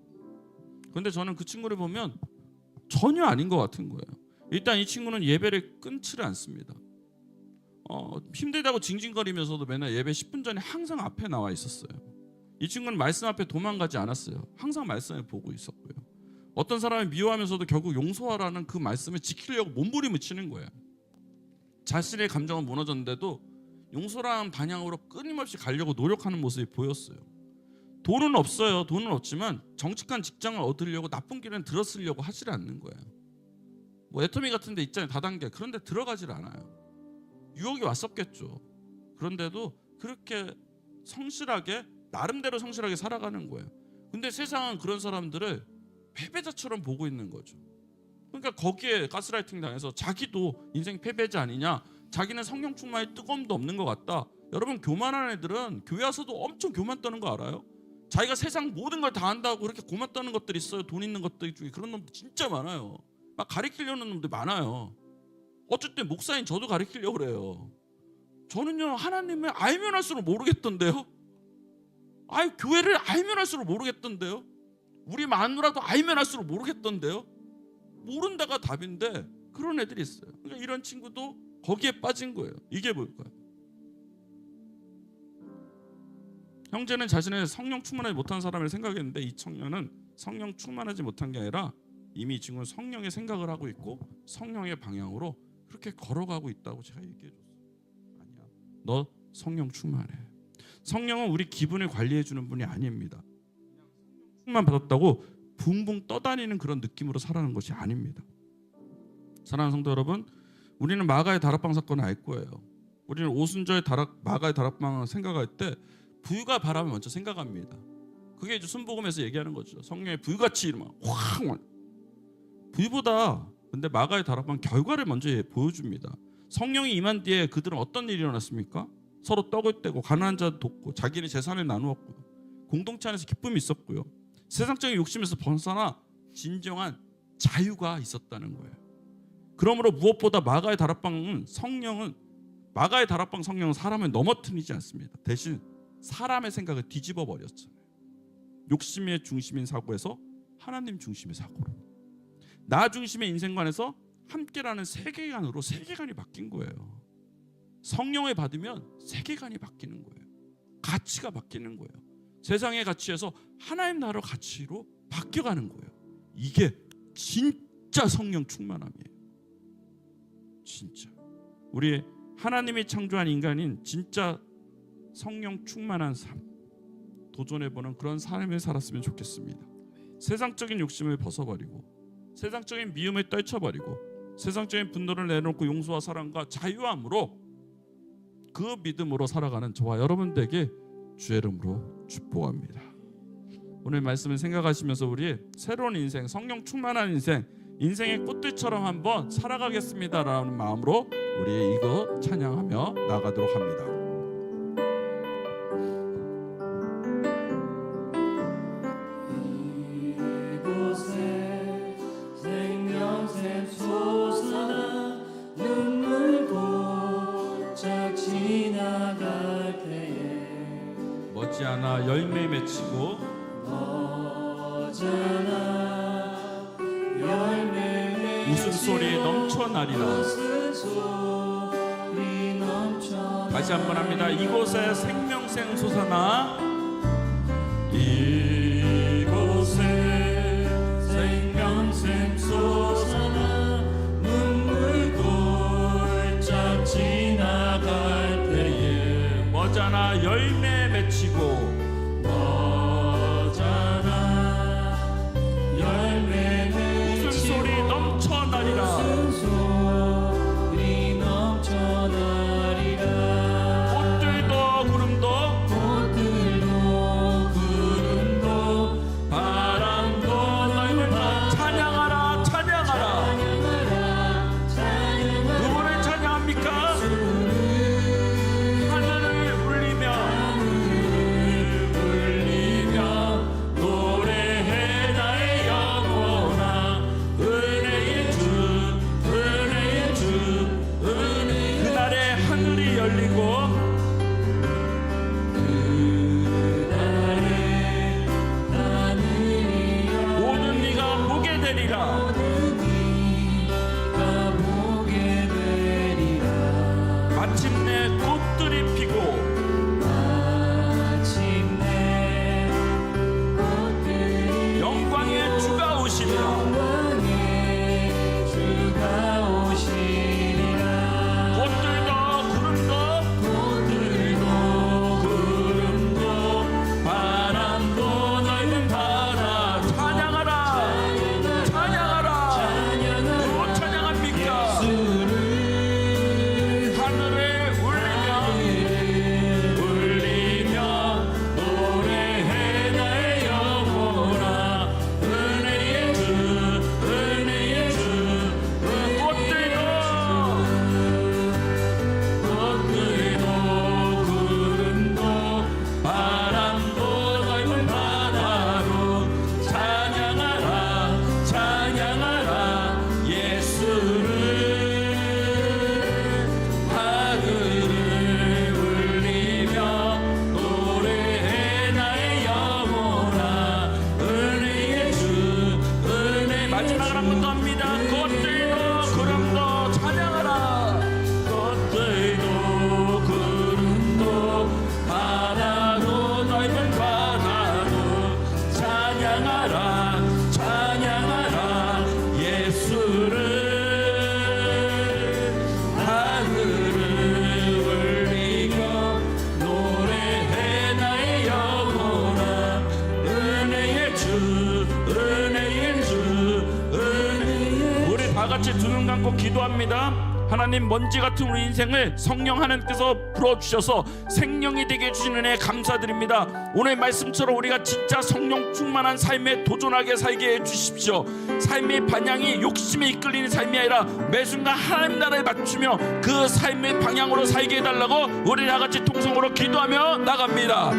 근데 저는 그 친구를 보면 전혀 아닌 것 같은 거예요. 일단 이 친구는 예배를 끊지를 않습니다. 힘들다고 징징거리면서도 맨날 예배 10분 전에 항상 앞에 나와 있었어요. 이 친구는 말씀 앞에 도망가지 않았어요. 항상 말씀을 보고 있었고요. 어떤 사람을 미워하면서도 결국 용서하라는 그 말씀을 지키려고 몸부림을 치는 거예요. 자신의 감정은 무너졌는데도 용서라는 방향으로 끊임없이 가려고 노력하는 모습이 보였어요. 돈은 없어요. 돈은 없지만 정직한 직장을 얻으려고 나쁜 길은 들어서려고 하지 않는 거예요. 뭐 애터미 같은 데 있잖아요. 다단계. 그런데 들어가질 않아요. 유혹이 왔었겠죠. 그런데도 그렇게 성실하게 나름대로 성실하게 살아가는 거예요. 근데 세상은 그런 사람들을 패배자처럼 보고 있는 거죠. 그러니까 거기에 가스라이팅 당해서 자기도 인생 패배자 아니냐, 자기는 성령 충만의 뜨거움도 없는 것 같다. 여러분 교만한 애들은 교회 와서도 엄청 교만 떠는 거 알아요? 자기가 세상 모든 걸 다 안다고 그렇게 고만 떠는 것들이 있어요. 돈 있는 것들 중에 그런 놈들 진짜 많아요. 막 가리키려는 놈들 많아요. 어쨌든 목사님 저도 가르치려고 그래요. 저는요 하나님을 알면 할수록 모르겠던데요. 교회를 알면 할수록 모르겠던데요. 우리 마누라도 알면 할수록 모르겠던데요. 모른다가 답인데 그런 애들이 있어요. 그러니까 이런 친구도 거기에 빠진 거예요. 이게 뭘까요? 형제는 자신의 성령 충만하지 못한 사람을 생각했는데 이 청년은 성령 충만하지 못한 게 아니라 이미 지금 성령의 생각을 하고 있고 성령의 방향으로 그렇게 걸어가고 있다고 제가 얘기해 줬어요. 아니야, 너 성령 충만해. 성령은 우리 기분을 관리해 주는 분이 아닙니다. 충만 받았다고 붕붕 떠다니는 그런 느낌으로 살아가는 것이 아닙니다. 사랑하는 성도 여러분, 우리는 마가의 다락방 사건을 알 거예요. 우리는 오순절의 마가의 다락방을 생각할 때 불과 바람을 먼저 생각합니다. 그게 이제 순복음에서 얘기하는 거죠. 성령의 불같이 확 불보다 근데 마가의 다락방 결과를 먼저 보여줍니다. 성령이 임한 뒤에 그들은 어떤 일이 일어났습니까? 서로 떡을 떼고 가난한 자를 돕고 자기네 재산을 나누었고요. 공동체 안에서 기쁨이 있었고요. 세상적인 욕심에서 벗어나 진정한 자유가 있었다는 거예요. 그러므로 무엇보다 마가의 다락방 성령은 사람을 넘어뜨리지 않습니다. 대신 사람의 생각을 뒤집어 버렸잖아요. 욕심의 중심인 사고에서 하나님 중심의 사고로, 나 중심의 인생관에서 함께라는 세계관으로 세계관이 바뀐 거예요. 성령을 받으면 세계관이 바뀌는 거예요. 가치가 바뀌는 거예요. 세상의 가치에서 하나님 나라 가치로 바뀌어가는 거예요. 이게 진짜 성령 충만함이에요. 진짜 우리 하나님이 창조한 인간인 진짜 성령 충만한 삶 도전해보는 그런 삶을 살았으면 좋겠습니다. 세상적인 욕심을 벗어버리고 세상적인 미움을 떨쳐버리고 세상적인 분노를 내놓고 용서와 사랑과 자유함으로 그 믿음으로 살아가는 저와 여러분들에게 주의 이름으로 축복합니다. 오늘 말씀을 생각하시면서 우리 새로운 인생, 성령 충만한 인생, 인생의 꽃들처럼 한번 살아가겠습니다라는 마음으로 우리 이거 찬양하며 나가도록 합니다. 머지않아 열매 맺히고 웃음소리 넘쳐나리라. 다시 한번 합니다. 이곳에 생명샘 솟아나, 이곳에 생명샘 솟아나 눈물 골짝 지나갈 때에 머지않아 열매 맺히고 웃음소리 넘쳐나리라. 꽃들도 구름도 바람도 너희를 찬양하라. 찬양하라. 누구를 찬양합니까? 하늘을 울리며 같이 두 눈 감고 기도합니다. 하나님, 먼지 같은 우리 인생을 성령 하나님께서 불어주셔서 생명이 되게 해주시는 은혜 감사드립니다. 오늘 말씀처럼 우리가 진짜 성령 충만한 삶에 도전하게 살게 해주십시오. 삶의 방향이 욕심에 이끌리는 삶이 아니라 매순간 하나님 나라에 맞추며 그 삶의 방향으로 살게 해달라고 우리 다같이 통성으로 기도하며 나갑니다.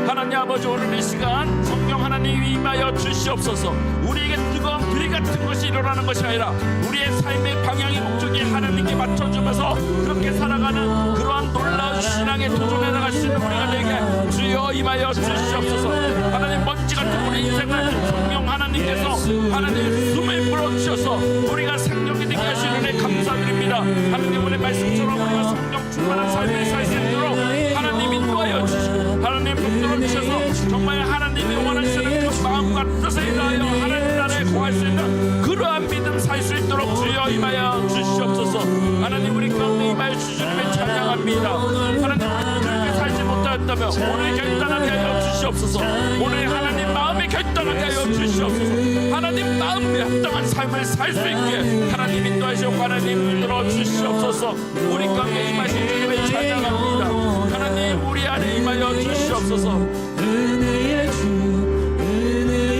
하나님 아버지, 오늘 이 시간 성령 하나님이 임하여 주시옵소서. 우리에게 뜨거운 불 같은 것이 일어나는 것이 아니라 우리의 삶의 방향이 목적이 하나님께 맞춰주면서 그렇게 살아가는 그러한 놀라운 신앙에 도전해 나갈 수 있는 우리가 되게 주여 임하여 주시옵소서. 하나님, 먼지 같은 우리 인생을 성령 하나님께서 하나님의 숨을 불어주셔서 우리가 생명이 되게 하시는 은혜 감사드립니다. 하나님, 오늘 말씀처럼 우리가 성령 충만한 삶을 살 수 있도록 하나님 인도하여 주시고 하나님 붙들어 주셔서 정말 하나님이 원하시는 그 마음과 뜻을 다하여 하나님 나라에 구할 수 있는 그러한 믿음 살 수 있도록 주여 임하여 주시옵소서. 하나님, 우리 가운데 임하여 주시님을 찬양합니다. 하나님, 그렇게 살지 못하였다면 오늘 결단하게 하여 주시옵소서. 오늘 하나님 마음에 결단하게 하여 주시옵소서. 하나님 마음에 합당한 삶을 살 수 있게 하나님 인도하시고 하나님 붙들어 주시옵소서. 우리 가운데 임하신 주님을 찬양합니다. 하나님, 우리 안에 임하여 주시옵소서.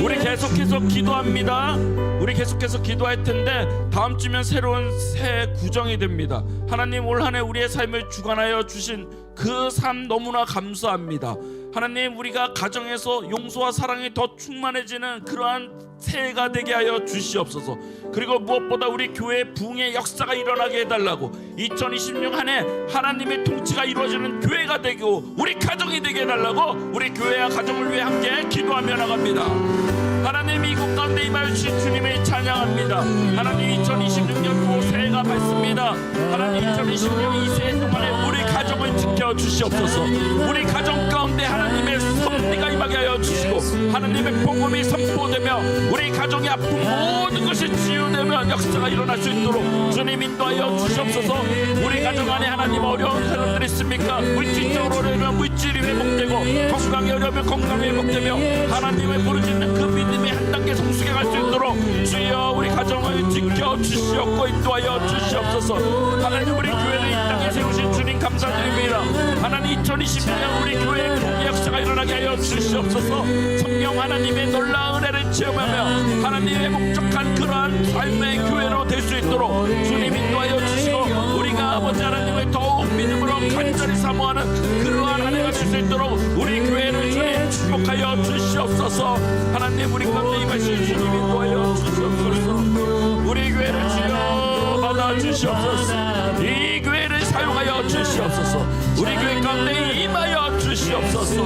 우리 계속해서 기도합니다. 우리 계속해서 기도할 텐데 다음 주면 새로운 새 구정이 됩니다. 하나님, 올 한 해 우리의 삶을 주관하여 주신 그 삶 너무나 감사합니다. 하나님, 우리가 가정에서 용서와 사랑이 더 충만해지는 그러한 새해가 되게 하여 주시옵소서. 그리고 무엇보다 우리 교회의 부흥의 역사가 일어나게 해달라고 2026 한 해 하나님의 통치가 이루어지는 교회가 되고 우리 가정이 되게 해달라고 우리 교회와 가정을 위해 함께 기도하며 나갑니다. 하나님, 이곳 가운데 임하여 주신 주님을 찬양합니다. 하나님, 2026년 또 새해가 밝습니다. 하나님, 2026년 이 새해 동안에 우리 가정을 지켜주시옵소서. 우리 가정 가운데 하나님의 섭리가 임하게 하여 주시고 하나님의 복음이 선포되며 우리 가정의 아픈 모든 것이 치유되며 역사가 일어날 수 있도록 주님 인도하여 주시옵소서. 우리 가정 안에 하나님 어려운 사람들이 있습니까? 물질적으로 어려우면 물질이 회복되고 건강이 어려우면 건강이 회복되며 하나님을 부르짖는 그 믿음이 한 단계 성숙해 갈 수 있도록 주여 우리 가정을 지켜주시옵고 인도하여 주시옵소서. 하나님, 우리 교회를 이 땅에 세우신 주님 감사드립니다. 하나님, 2020년 우리 교회의 복의 역사가 일어나게 하여 주시옵소서. 성령 하나님의 놀라운 은혜를 체험하며 하나님의 목적한 그러한 삶의 교회로 될 수 있도록 주님 인도하여 주시고 우리가 아버지 하나님을 더욱 믿음으로 간절히 사모하는 그러한 한 해가 될 수 있도록 우리 교회를 주님 축복하여 주시옵소서. 하나님, 우리 가운데 임하신 주님 인도하여 주시옵소서. 우리 교회를 주여 받아 주시옵소서. 이 교회를 사용하여 주시옵소서. 우리 교회 가운데 임하여 주시옵소서.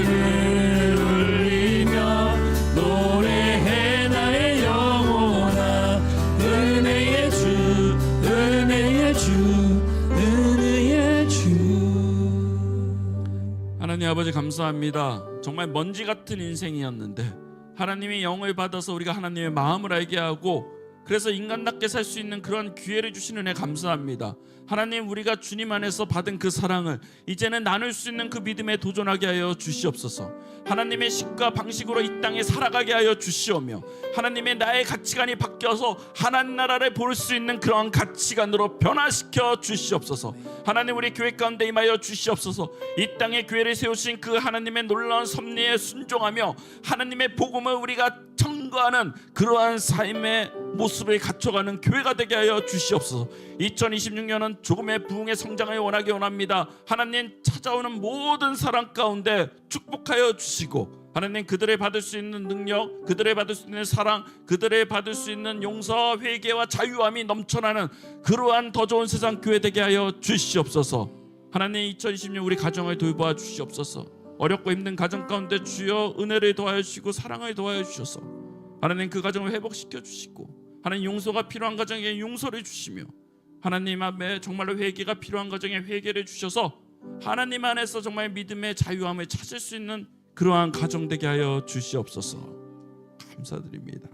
하늘을 울리며 노래해 나의 영혼아 은혜의 주 은혜의 주 은혜의 주. 하나님 아버지, 감사합니다. 정말 먼지 같은 인생이었는데 하나님의 영을 받아서 우리가 하나님의 마음을 알게 하고 그래서 인간답게 살 수 있는 그런 기회를 주시는 은혜 감사합니다. 하나님, 우리가 주님 안에서 받은 그 사랑을 이제는 나눌 수 있는 그 믿음에 도전하게 하여 주시옵소서. 하나님의 식과 방식으로 이 땅에 살아가게 하여 주시오며 하나님의 나의 가치관이 바뀌어서 하나님 나라를 볼 수 있는 그런 가치관으로 변화시켜 주시옵소서. 하나님, 우리 교회 가운데 임하여 주시옵소서. 이 땅에 교회를 세우신 그 하나님의 놀라운 섭리에 순종하며 하나님의 복음을 우리가 청구하는 그러한 삶의 모습을 갖춰가는 교회가 되게 하여 주시옵소서. 2026년은 조금의 부흥의 성장을 원합니다. 하나님, 찾아오는 모든 사람 가운데 축복하여 주시고 하나님, 그들의 받을 수 있는 능력, 그들의 받을 수 있는 사랑, 그들의 받을 수 있는 용서와 회개와 자유함이 넘쳐나는 그러한 더 좋은 세상 교회 되게 하여 주시옵소서. 하나님, 2020년 우리 가정을 돌보아 주시옵소서. 어렵고 힘든 가정 가운데 주여 은혜를 더하여 주시고 사랑을 더하여 주셔서 하나님, 그 가정을 회복시켜 주시고 하나님, 용서가 필요한 가정에 용서를 주시며 하나님 앞에 정말로 회개가 필요한 가정에 회개를 주셔서 하나님 안에서 정말 믿음의 자유함을 찾을 수 있는 그러한 가정 되게 하여 주시옵소서. 감사드립니다.